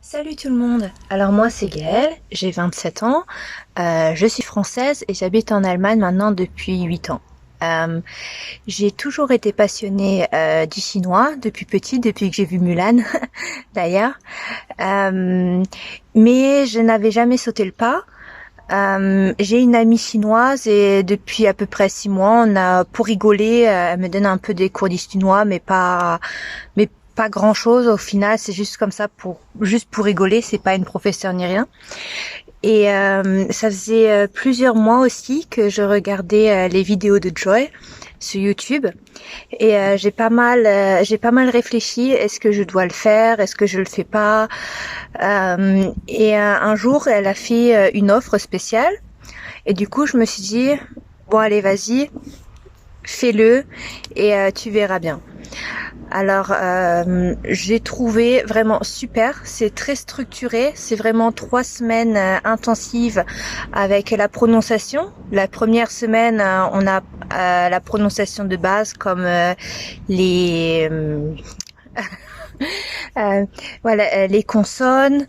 Salut tout le monde. Alors moi c'est Gaëlle, j'ai 27 ans, je suis française et j'habite en Allemagne maintenant depuis 8 ans. Euh, j'ai toujours été passionnée du chinois depuis petite, depuis que j'ai vu Mulan d'ailleurs. Euh, mais je n'avais jamais sauté le pas. J'ai une amie chinoise et depuis à peu près 6 mois, on a pour rigoler, elle me donne un peu des cours de chinois, mais pas grand chose au final. C'est juste comme ça juste pour rigoler. C'est pas une professeure ni rien. Et ça faisait plusieurs mois aussi que je regardais les vidéos de Joy sur YouTube et j'ai pas mal réfléchi. Est-ce que je dois le faire? Est-ce que je le fais pas? Un jour, elle a fait une offre spéciale et du coup, je me suis dit bon allez vas-y, fais-le et tu verras bien. Alors, j'ai trouvé vraiment super. C'est très structuré. C'est vraiment 3 semaines intensives avec la prononciation. La première semaine, on a la prononciation de base comme les voilà les consonnes.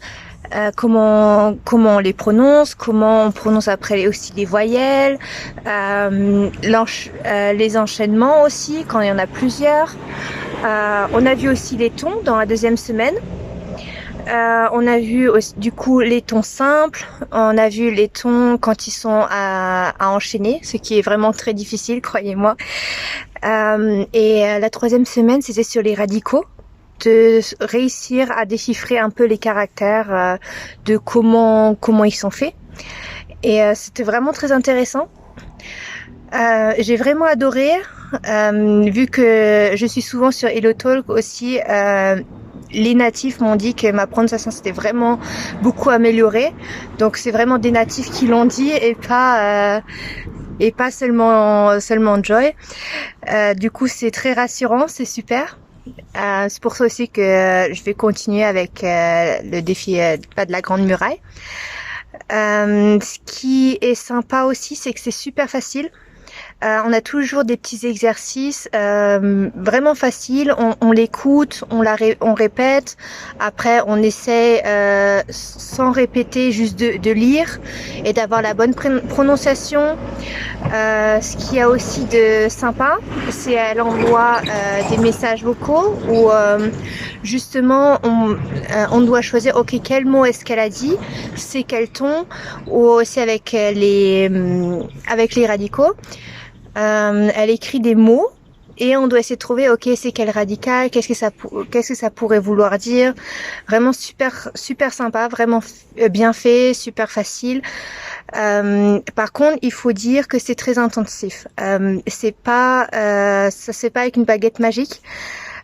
Comment on les prononce, comment on prononce après aussi les voyelles, les enchaînements aussi quand il y en a plusieurs. On a vu aussi les tons dans la deuxième semaine. On a vu aussi, du coup les tons simples. On a vu les tons quand ils sont à enchaîner, ce qui est vraiment très difficile, croyez-moi. La troisième semaine, c'était sur les radicaux, de réussir à déchiffrer un peu les caractères de comment ils sont faits. Et c'était vraiment très intéressant. J'ai vraiment adoré, vu que je suis souvent sur HelloTalk aussi. Les natifs m'ont dit que ma prononciation s'était vraiment beaucoup améliorée. Donc c'est vraiment des natifs qui l'ont dit et pas seulement Joy. Du coup c'est très rassurant, c'est super. C'est pour ça aussi que je vais continuer avec le défi pas de la Grande Muraille. Ce qui est sympa aussi, c'est que c'est super facile. On a toujours des petits exercices vraiment faciles. On l'écoute, on répète. Après, on essaie sans répéter, juste de lire et d'avoir la bonne prononciation. Ce qu'il y a aussi de sympa, c'est elle envoie des messages vocaux où justement on doit choisir ok quel mot est-ce qu'elle a dit, c'est quel ton, ou aussi avec les radicaux. Elle écrit des mots et on doit essayer de trouver ok c'est quel radical, qu'est-ce que ça pourrait vouloir dire. Vraiment super sympa, vraiment bien fait, super facile. Par contre, il faut dire que c'est très intensif. Ça se fait pas avec une baguette magique.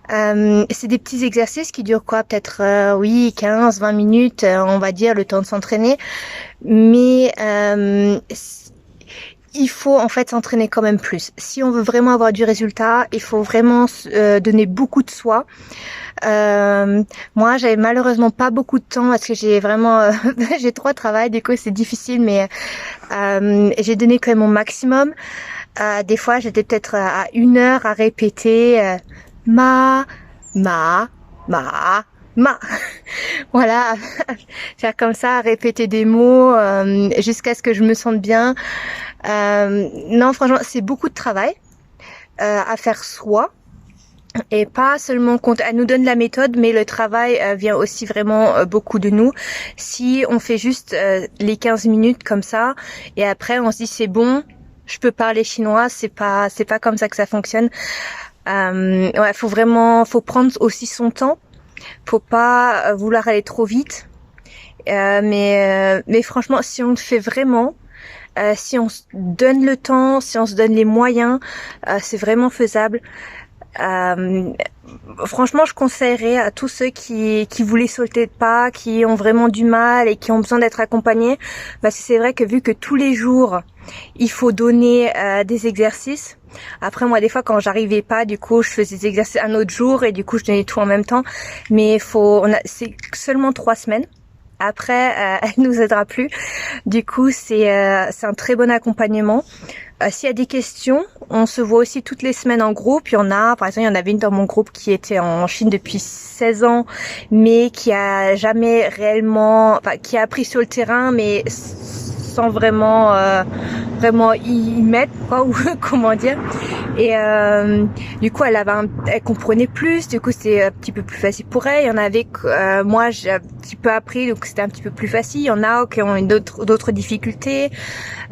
C'est des petits exercices qui durent quoi, peut-être 15-20 minutes, on va dire, le temps de s'entraîner. Mais il faut en fait s'entraîner quand même plus. Si on veut vraiment avoir du résultat, il faut vraiment donner beaucoup de soi. Moi, j'avais malheureusement pas beaucoup de temps parce que j'ai vraiment j'ai trop de travail, du coup c'est difficile, mais j'ai donné quand même mon maximum. Des fois, j'étais peut-être à 1 heure à répéter ma, ma, ma. Voilà, faire comme ça, répéter des mots jusqu'à ce que je me sente bien. Non, franchement, c'est beaucoup de travail à faire soi. Et pas seulement quand elle nous donne la méthode, mais le travail vient aussi vraiment beaucoup de nous. Si on fait juste les 15 minutes comme ça, et après on se dit c'est bon, je peux parler chinois, c'est pas comme ça que ça fonctionne. Faut prendre aussi son temps. Faut pas vouloir aller trop vite. Mais franchement, si on le fait vraiment, si on se donne le temps, si on se donne les moyens, c'est vraiment faisable. Franchement, je conseillerais à tous ceux qui voulaient sauter de pas, qui ont vraiment du mal et qui ont besoin d'être accompagnés, parce que c'est vrai que vu que tous les jours il faut donner des exercices. Après moi des fois quand j'arrivais pas, du coup je faisais des exercices un autre jour et du coup je donnais tout en même temps. Mais c'est seulement 3 semaines. Après elle nous aidera plus. Du coup c'est un très bon accompagnement. s'il y a des questions, on se voit aussi toutes les semaines en groupe. Par exemple, il y en avait une dans mon groupe qui était en Chine depuis 16 ans, mais qui a jamais réellement, enfin, qui a appris sur le terrain, mais sans vraiment y mettre, quoi, ou comment dire. Et du coup, elle comprenait plus. Du coup, c'était un petit peu plus facile pour elle. Il y en avait que moi, j'ai un petit peu appris, donc c'était un petit peu plus facile. Il y en a qui ont d'autres difficultés.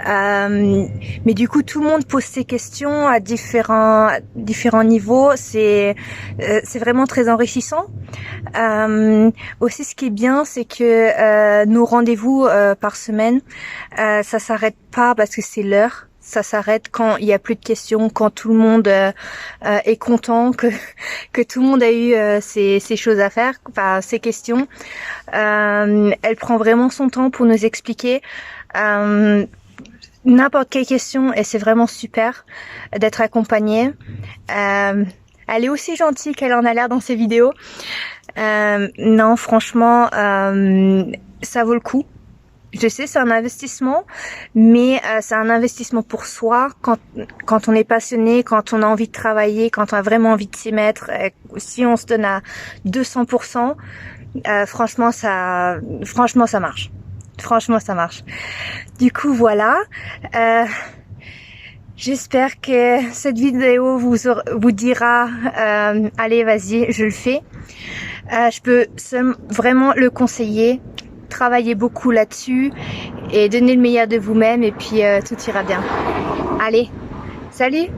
Mais du coup, tout le monde pose ses questions à différents niveaux. C'est vraiment très enrichissant. Aussi, ce qui est bien, c'est que nos rendez-vous par semaine, ça s'arrête pas parce que c'est l'heure. Ça s'arrête quand il y a plus de questions, quand tout le monde est content, que tout le monde a eu ses choses à faire, enfin ses questions. Elle prend vraiment son temps pour nous expliquer n'importe quelle question et c'est vraiment super d'être accompagnée. Elle est aussi gentille qu'elle en a l'air dans ses vidéos. Non, franchement, ça vaut le coup. Je sais, c'est un investissement, mais c'est un investissement pour soi quand on est passionné, quand on a envie de travailler, quand on a vraiment envie de s'y mettre. Si on se donne à 200%, franchement, ça marche. Franchement, ça marche. Du coup, voilà. J'espère que cette vidéo vous dira allez, vas-y, je le fais. Je peux vraiment le conseiller. Travaillez beaucoup là-dessus et donnez le meilleur de vous-même et puis tout ira bien. Allez, salut!